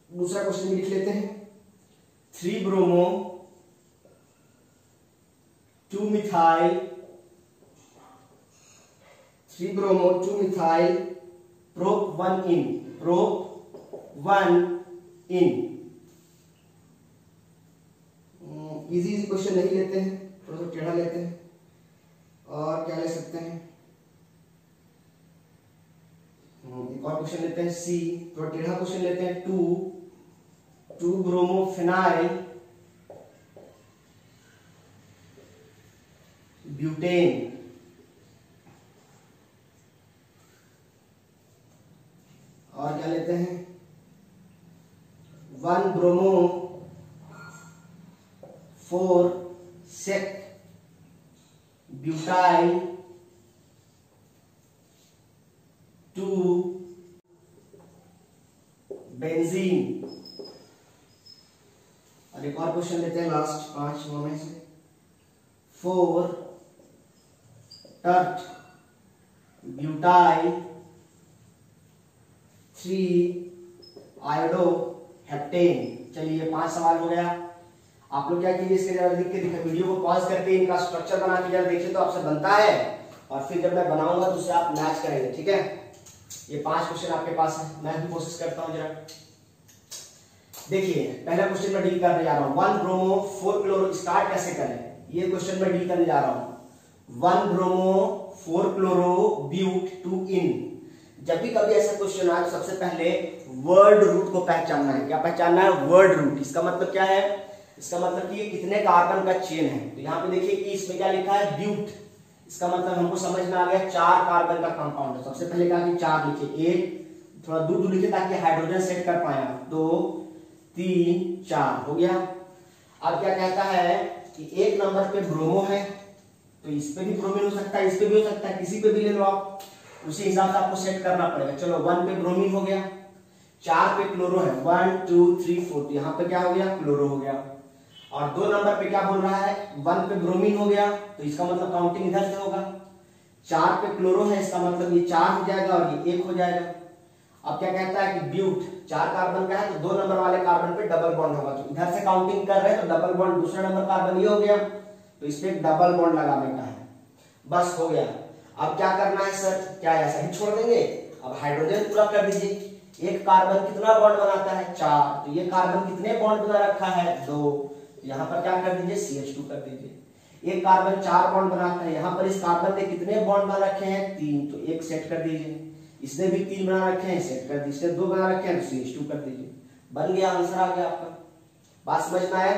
दूसरा क्वेश्चन भी लिख लेते हैं, 3 bromo 2 methyl, 3 bromo 2 methyl prop 1 इन, प्रोप 1 इन। इजी क्वेश्चन नहीं लेते हैं, थोड़ा सा टेढ़ा लेते हैं। और क्या ले सकते हैं, एक और क्वेश्चन लेते हैं सी, थोड़ा टेढ़ा क्वेश्चन लेते हैं, 2 ब्रोमो फिनाइल ब्यूटेन। और क्या लेते हैं, 1 ब्रोमो 4 सेक ब्यूटाइल 2 बेंजीन। और एक और क्वेश्चन लेते हैं लास्ट 5 में से, 4 टर्ट ब्यूटाइल 3 आयोडो हेप्टेन। चलिए 5 सवाल हो गया। आप लोग क्या कीजिए, इसके जरा लिख के दिखाइए, वीडियो को पॉज करके इनका स्ट्रक्चर बना के जरा देखिए तो आपसे बनता है, और फिर जब मैं बनाऊंगा तो उसे आप मैच करेंगे, ठीक है? ये 5 क्वेश्चन आपके पास है, मैं भी कोशिश करता हूं जरा। देखिए पहला क्वेश्चन में डील करने जा रहा हूं, 1 ब्रोमो 4 क्लोरो, स्टार्ट कैसे करें ये क्वेश्चन में डील करने जा रहा हूं। 1 ब्रोमो 4 क्लोरो ब्यूट 2 इन। जब भी कभी ऐसा क्वेश्चन आए तो सबसे पहले वर्ड रूट को पहचानना है। क्या पहचानना है? Word root. इसका मतलब क्या है? इसका मतलब कि ये कितने कार्बन का चेन है। तो यहाँ पे देखिए कि इसमें क्या लिखा है, ब्यूट। इसका मतलब हमको समझ में आ गया 4 कार्बन का कंपाउंड है। सबसे पहले कहा कि 4 लिखिए, 1 थोड़ा दूर दूर लिखिए ताकि हाइड्रोजन सेट कर पाए, 2 3 4 हो गया। अब क्या कहता है कि 1 नंबर पे ब्रोमो है, तो इस पे भी ब्रोमीन हो सकता है, इस पे भी हो सकता है, किसी पे भी ले लो आप, उसी हिसाब से आपको सेट करना पड़ेगा। चलो 1 पे ब्रोमीन हो गया, 4 पे क्लोरो है, 1 2 3 4, तो यहाँ पे क्या हो गया, क्लोरो हो गया। और 2 नंबर पे क्या बोल रहा है, 1 पे ब्रोमीन हो गया, तो इसका मतलब काउंटिंग इधर से होगा। 4 पे क्लोरो है, इसका मतलब ये 4 हो जाएगा और ये 1 हो जाएगा। अब क्या कहता है कि ब्यूट 4 कार्बन का है, तो 2 नंबर वाले कार्बन पे डबल बॉन्ड होगा, तो इधर से काउंटिंग कर रहे हैं तो डबल बॉन्ड, दूसरा नंबर कार्बन ये हो गया, तो इस पे डबल बॉन्ड लगाने का है, बस हो गया। अब क्या करना है सर, क्या ऐसा ही छोड़ देंगे? अब हाइड्रोजन पूरा कर दीजिए। एक कार्बन कितना बॉन्ड बनाता है, 4, तो ये कार्बन कितने बॉन्ड बना रखा है, 2, यहाँ पर क्या कर दीजिए, CH2 कर दीजिए। एक कार्बन 4 बॉन्ड बनाता है, यहाँ पर इस कार्बन ने कितने बॉन्ड बना रखे हैं, 3, तो 1 सेट कर दीजिए। इसने भी 3 बना रखे हैं, सेट कर दीजिए। इसने 2 बना रखे हैं, तो CH2 कर दीजिए। बन गया, आंसर आ गया आपका। बात समझना है?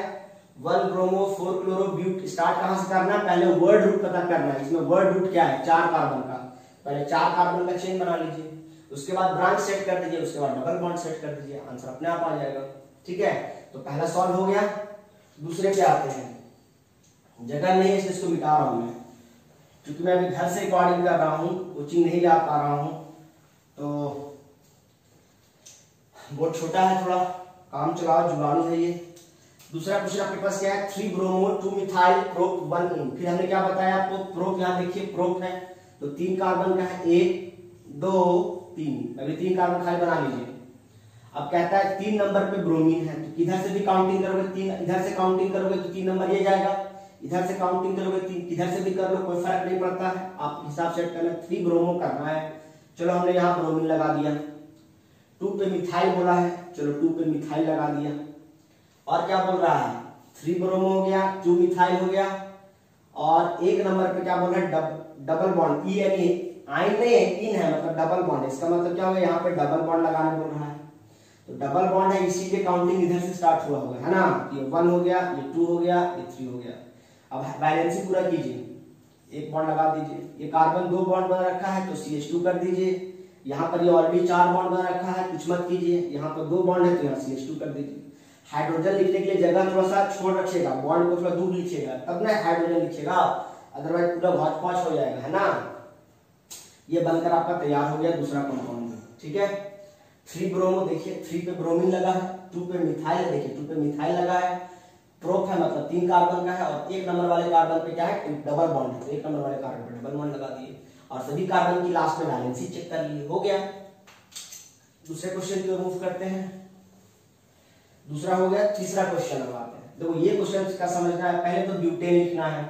1 ब्रोमो 4 क्लोरो ब्यूट। स्टार्ट कहां से करना है, पहले वर्ड रूट पता करना है। इसमें वर्ड रूट क्या है, 4 कार्बन का, पहले 4 कार्बन का चेन बना लीजिए, उसके बाद ब्रांच सेट कर दीजिए, उसके बाद डबल बॉन्ड सेट कर दीजिए, आंसर अपने आप आ जाएगा। ठीक है, तो पहला सॉल्व हो गया। दूसरे पे आते हैं, जगह नहीं है इसलिए इसको मिटा रहा हूं मैं, क्योंकि मैं अभी घर से रिकॉर्डिंग कर रहा हूं, कोचिंग नहीं जा पा रहा हूं, तो बहुत छोटा है, थोड़ा काम चलाओ जुगाड़ू है ये। दूसरा क्वेश्चन आपके पास क्या है, 3 ब्रोमो 2 मिथाइल प्रोप 1 इन। फिर हमने क्या बताया आपको, प्रोप, यहां देखिए प्रोप है, तो 3 कार्बन का है, 1 2 3, अभी 3 कार्बन खाली बना लीजिए। अब कहता है 3 नंबर पे ब्रोमीन है, तो इधर से भी काउंटिंग करोगे 3, इधर से काउंटिंग करोगे तो 3 नंबर ये जाएगा, इधर से काउंटिंग करोगे 3, इधर से भी कर लो, कोई फर्क नहीं पड़ता है, आप हिसाब सेट करना। 3 ब्रोमो करना है, चलो हमने यहाँ ब्रोमीन लगा दिया। 2 पे मिथाइल बोला है, चलो 2 पे मिथाइल लगा दिया। और क्या बोल रहा है, 3 ब्रोमो हो गया, 2 मिथाइल हो गया, और 1 नंबर पे क्या बोल रहा है, डबल बॉन्ड, ई यानी आइन नहीं है, इन है, मतलब डबल बॉन्ड। इसका मतलब क्या होगा, यहाँ पे डबल बॉन्ड लगाने बोल रहा है, तो डबल बॉन्ड है, इसीलिए काउंटिंग इधर से स्टार्ट हुआ होगा, है ना। ये 1 हो गया, ये 2 हो गया, ये 3 हो गया। अब बैलेंसिंग पूरा कीजिए, 1 बॉन्ड लगा दीजिए। ये कार्बन 2 बॉन्ड बना रखा है तो CH2 कर दीजिए। यहाँ पर ये ऑलरेडी 4 बॉन्ड बना रखा है, कुछ मत कीजिए। यहाँ पर 2 बॉन्ड है तो यहाँ CH2 कर दीजिए। हाइड्रोजन लिखने के लिए जगह थोड़ा सा छोड़ रखिएगा, बॉन्ड को थोड़ा दूर लिखिएगा, तब ना हाइड्रोजन लिखिएगा, अदरवाइज पूरा घौच पौच हो जाएगा, है ना। ये बनकर आपका तैयार हो गया दूसरा कंपाउंड, ठीक है। 3 ब्रोमो देखिए, 3 पे ब्रोमीन लगा है, 2 पे मिथाइल, देखिए 2 पे मिथाइल लगा है, प्रोप है मतलब 3 कार्बन का है, और 1 नंबर वाले कार्बन पे क्या है, डबल बॉन्ड है, तो 1 नंबर वाले कार्बन पे डबल बॉन्ड लगा दिए, और सभी कार्बन की लास्ट में वैलेंसी चेक कर लिए, हो गया। दूसरे क्वेश्चन की ओर मूव करते हैं। दूसरा हो गया, तीसरा क्वेश्चन अब आते हैं। देखो ये क्वेश्चन का समझना है, पहले तो ब्यूटेन लिखना है,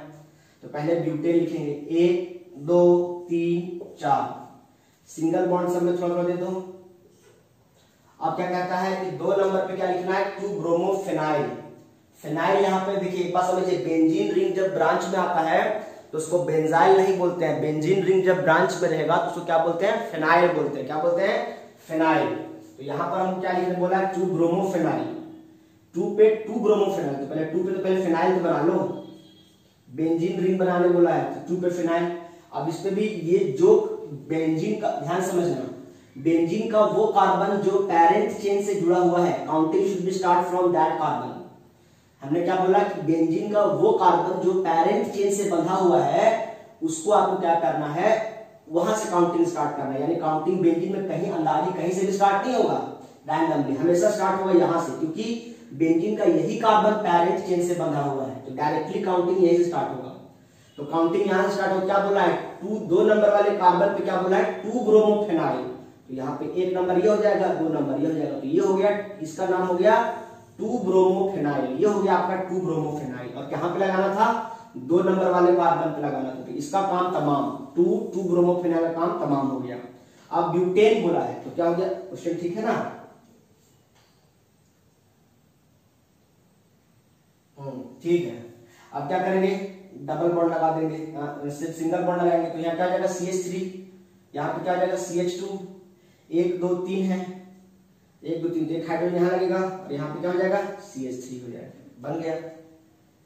तो पहले ब्यूटेन लिखेंगे, 1 2 3 4, सिंगल बॉन्ड सब में थोड़ा थोड़ा दे दो। अब क्या कहता है कि 2 नंबर पे क्या लिखना है, 2 ब्रोमो फिनाइल। फिनाइल यहाँ पे देखिए, एक बात समझिए, बेंजीन रिंग जब ब्रांच में आता है तो उसको बेंजाइल नहीं बोलते हैं, बेंजीन रिंग जब ब्रांच में रहेगा तो उसको क्या बोलते हैं, फिनाइल बोलते हैं। क्या बोलते हैं, फिनाइल। तो यहाँ पर हम क्या लिखने बोला है, 2 ब्रोमो फिनाइल। 2 पे 2 ब्रोमो फिनाइल, तो पहले 2 पे तो पहले फिनाइल तो बना लो, बेंजीन रिंग बनाने बोला है तो 2 पे फिनाइल। अब इस पे भी ये जो बेंजीन का ध्यान समझना, बेंजीन का वो कार्बन जो पेरेंट चेन से जुड़ा हुआ है, counting should be start from that carbon. हमने क्या बोला कि बेंजीन का वो कार्बन जो पेरेंट चेन से बंधा हुआ है, उसको आपको क्या करना है, वहां से काउंटिंग स्टार्ट करना है। यानी काउंटिंग बेंजीन में कहीं अंदाजी कहीं से भी स्टार्ट नहीं होगा, रैंडमली हमेशा स्टार्ट होगा यहां से, क्योंकि बेंजीन का यही कार्बन पेरेंट चेन से बंधा हुआ है, तो डायरेक्टली काउंटिंग यहीं से स्टार्ट होगा। तो काउंटिंग यहां से स्टार्ट हो, क्या बोला है, 2 नंबर वाले कार्बन पे क्या बोला है, 2 ब्रोमोफिनाइल। तो यहाँ पे 1 नंबर ये हो जाएगा, 2 नंबर ये हो जाएगा, तो ये हो गया, इसका नाम हो गया 2 ब्रोमोफिनाइल। ये हो गया आपका 2 ब्रोमोफिनाइल। और कहां पे लगाना था, 2 नंबर वाले कार्बन पे लगाना था, तो इसका काम तमाम, 2 ब्रोमोफिनाइल का काम तमाम हो गया। अब ब्यूटेन बोला है तो क्या हो गया, क्वेश्चन ठीक है ना। ठीक है। अब क्या करेंगे, डबल बॉन्ड लगा देंगे, सिर्फ सिंगल बॉन्ड लगाएंगे, तो यहाँ क्या जाएगा CH3, यहाँ पे क्या जाएगा CH2, 1 2 3 है, 1 2 3, एक हाइड्रोजन यहाँ लगेगा, और यहाँ पे क्या हो जाएगा, CH3 हो जाएगा, बन गया।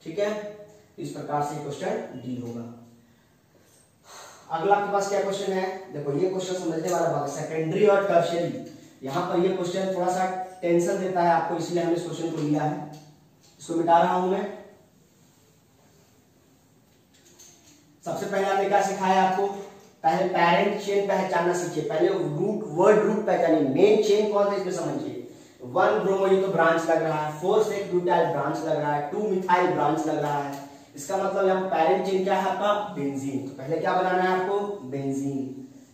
ठीक है, इस प्रकार से क्वेश्चन डील होगा। अगला आपके पास क्या क्वेश्चन है, देखो ये क्वेश्चन समझने वाला बात है, सेकेंडरी और टर्शियरी। यहाँ पर ये क्वेश्चन थोड़ा सा टेंशन देता है आपको, इसलिए हमने इस क्वेश्चन को लिया है, इसको मिटा रहा हूं मैं। सबसे पहले हमने क्या सिखाया आपको, पहले पेरेंट चेन पहचानना सीखिए, पहले रूट वर्ड रूट पहचानिए, मेन चेन कौन है इसमें समझिए। 1 ब्रोमो ये तो ब्रांच लग रहा है, 4 से ब्यूटाइल ब्रांच लग रहा है, 2 मिथाइल ब्रांच लग रहा है, इसका मतलब यहाँ पेरेंट चेन क्या है आपका, बेंजीन। तो पहले क्या बनाना है आपको, बेंजीन,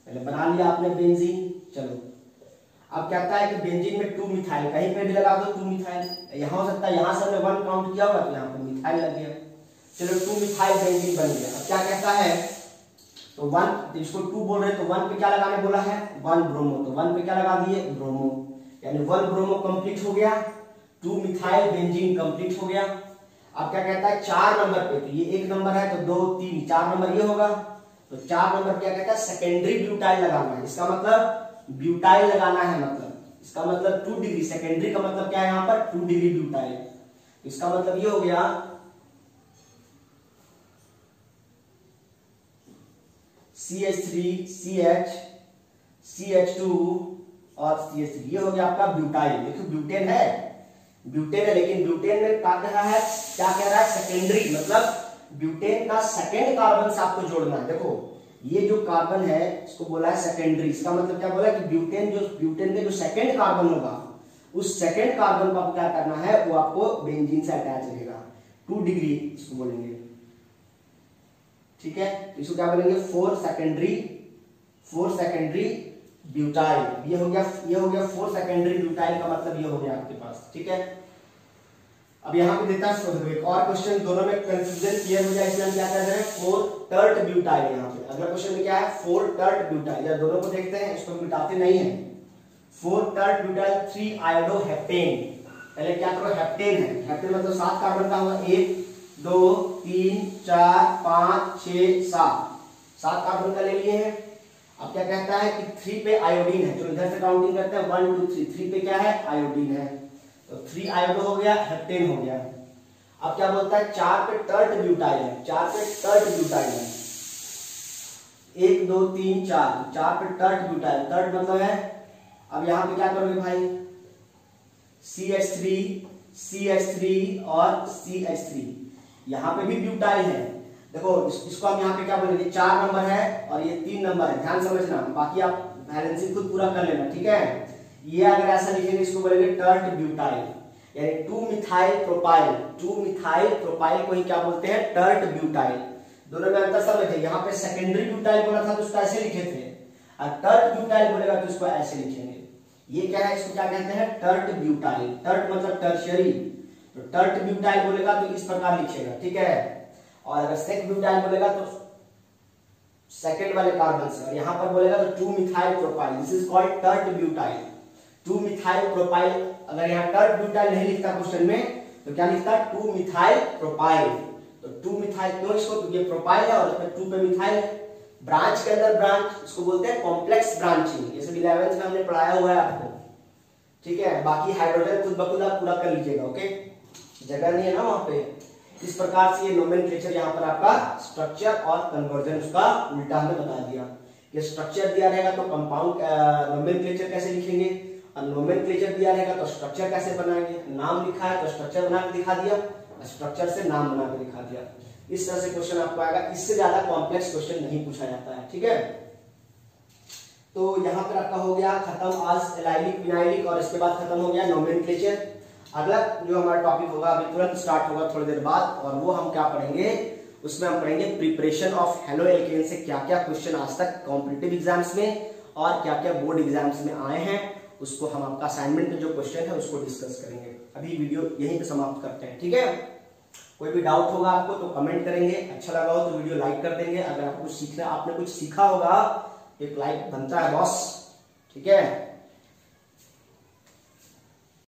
पहले बना लिया आपने बेंजीन। चलो अब कहता है कि बेंजीन में 2 मिथाइल, कहीं पे भी लगा दो 2 मिथाइल, यहाँ हो सकता है, यहाँ से हमने 1 काउंट किया होगा तो यहाँ पे मिथाइल लग गया, चलो 2 मिथाइल बेंजीन बन गया। अब क्या कहता है, तो 1, इसको 2 बोल रहे हैं, तो 1 पे क्या लगाने बोला है, 1 ब्रोमो, तो 1 पे क्या लगा दिए, ब्रोमो, यानी 1 ब्रोमो कंप्लीट हो गया, 2 मिथाइल बेंजीन कंप्लीट हो गया। अब क्या कहता है 4 नंबर पे, तो ये 1 नंबर है तो 2 3 4 नंबर ये होगा, तो 4 नंबर क्या कहता है, सेकेंडरी ब्यूटाइल लगाना है। इसका मतलब ब्यूटाइल लगाना है, मतलब इसका मतलब 2 डिग्री, सेकेंडरी का मतलब क्या है यहाँ पर 2 डिग्री ब्यूटाइल, इसका मतलब ये हो गया CH3 CH CH2 और CH3, ये हो गया आपका ब्यूटाइल। देखो ब्यूटेन है, ब्यूटेन है, लेकिन ब्यूटेन में क्या कह रहा है, क्या कह रहा है, सेकेंडरी, मतलब ब्यूटेन का सेकेंड कार्बन से आपको जोड़ना है। देखो ये जो कार्बन है इसको बोला है सेकेंडरी, इसका मतलब क्या बोला कि ब्यूटेन के जो सेकेंड कार्बन होगा, उस सेकेंड कार्बन को आपको क्या करना है, वो आपको बेंजीन से अटैच रहेगा, 2 डिग्री इसको बोलेंगे। ठीक है, तो इसको क्या बोलेंगे, 4 सेकेंडरी ब्यूटाइल। ये हो गया 4 सेकेंडरी ब्यूटाइल का मतलब ये हो गया आपके पास, ठीक है। अब यहाँ पे देता है एक और क्वेश्चन, दोनों में कंफ्यूजन क्लियर हो जाए इसलिए हम क्या कर रहे हैं 4 टर्ट ब्यूटाइल। यहाँ पे अगला क्वेश्चन में क्या है 4 टर्ट ब्यूटाइल, या दोनों को देखते हैं, इसको मिटाते नहीं है। 4 टर्ट ब्यूटाइल 3 आयोडोहेप्टेन। पहले क्या करो, हेप्टेन है, हेप्टेन मतलब 7 कार्बन का हुआ, 1 2 3 4 5 6 7 कार्बन का ले लिए हैं। अब क्या कहता है कि 3 पे आयोडीन है, जो इधर से काउंटिंग करते हैं 1 2 3 पे क्या है आयोडीन है, तो 3 आयोडो हो गया, हेप्टेन हो गया। अब क्या बोलता है 4 पे टर्ट ब्यूटाइल है, 4 पे टर्ट ब्यूटाइल है, 1 2 3 4 पे टर्ट ब्यूटाइल, टर्ट मतलब है। अब यहाँ पे क्या करोगे भाई CH3 CH3 और CH3, यहाँ पे भी ब्यूटाइल है। देखो इसको हम यहाँ पे क्या बोलेंगे 4 नंबर है और ये 3 नंबर है, ध्यान समझना, बाकी आप बैलेंसिंग खुद पूरा कर लेना, ठीक है। ये अगर ऐसा लिखेंगे इसको बोलेंगे टर्ट ब्यूटाइल, यानी 2 मिथाइल प्रोपाइल, 2 मिथाइल प्रोपाइल को ही क्या बोलते हैं टर्ट ब्यूटाइल। दोनों में अंतर समझे, यहाँ पे सेकेंडरी ब्यूटाइल बोला था तो उसको ऐसे लिखे थे, और टर्ट ब्यूटाइल बोलेगा तो इसको ऐसे लिखेंगे। ये क्या है, इसको क्या कहते हैं टर्ट ब्यूटाइल, टर्ट मतलब टर्शियरी, तो टर्ट ब्यूटाइल बोलेगा तो इस प्रकार लिखेगा, ठीक है। और अगर सेक ब्यूटाइल बोलेगा तो सेकेंड वाले कार्बन से, और यहां पर बोलेगा तो 2 methyl propyl, this is called tert butyl, 2 methyl propyl. अगर यहाँ टर्ट ब्यूटाइल नहीं लिखता क्वेश्चन में तो क्या लिखता 2 मिथाइल प्रोपाइल, तो 2 मिथाइल क्यों, इसको तो ये प्रोपाइल है और इसमें 2 पे मिथाइल है। ब्रांच के अंदर ब्रांच, इसको बोलते हैं कॉम्प्लेक्स ब्रांचिंग, ये सब 11th में हमने पढ़ाया हुआ है आपको, ठीक है। बाकी हाइड्रोजन खुद ब खुद आप पूरा कर लीजिएगा, ओके, जगह नहीं है ना वहां पे। इस प्रकार से ये नोमेनक्लेचर यहाँ पर आपका स्ट्रक्चर और कन्वर्जन उसका उल्टा हमें बता दिया कि स्ट्रक्चर दिया रहेगा तो कंपाउंड नोमेनक्लेचर कैसे लिखेंगे, और नोमेनक्लेचर दिया रहेगा तो स्ट्रक्चर कैसे बनाएंगे। नाम लिखा है तो स्ट्रक्चर बना के दिखा दिया, स्ट्रक्चर से नाम बना के दिखा दिया। इस तरह से क्वेश्चन आपको आएगा, इससे ज्यादा कॉम्प्लेक्स क्वेश्चन नहीं पूछा जाता है, ठीक है। तो यहाँ पर आपका हो गया खत्म आज एलाइलिक विनाइलिक, और इसके बाद खत्म हो गया नोमेनक्लेचर। अगला जो हमारा टॉपिक होगा अभी तुरंत स्टार्ट होगा थोड़ी देर बाद, और वो हम क्या पढ़ेंगे, उसमें हम पढ़ेंगे प्रिपरेशन ऑफ हेलो एल्केन से क्या क्या क्वेश्चन आज तक कॉम्पिटिटिव एग्जाम्स में और क्या क्या बोर्ड एग्जाम्स में आए हैं, उसको हम आपका असाइनमेंट में जो क्वेश्चन है उसको डिस्कस करेंगे। अभी वीडियो यहीं पे समाप्त करते हैं, ठीक है। कोई भी डाउट होगा आपको तो कमेंट करेंगे, अच्छा लगा हो तो वीडियो लाइक कर देंगे। अगर आपको कुछ सीखना, आपने कुछ सीखा होगा, एक लाइक बनता है बॉस, ठीक है।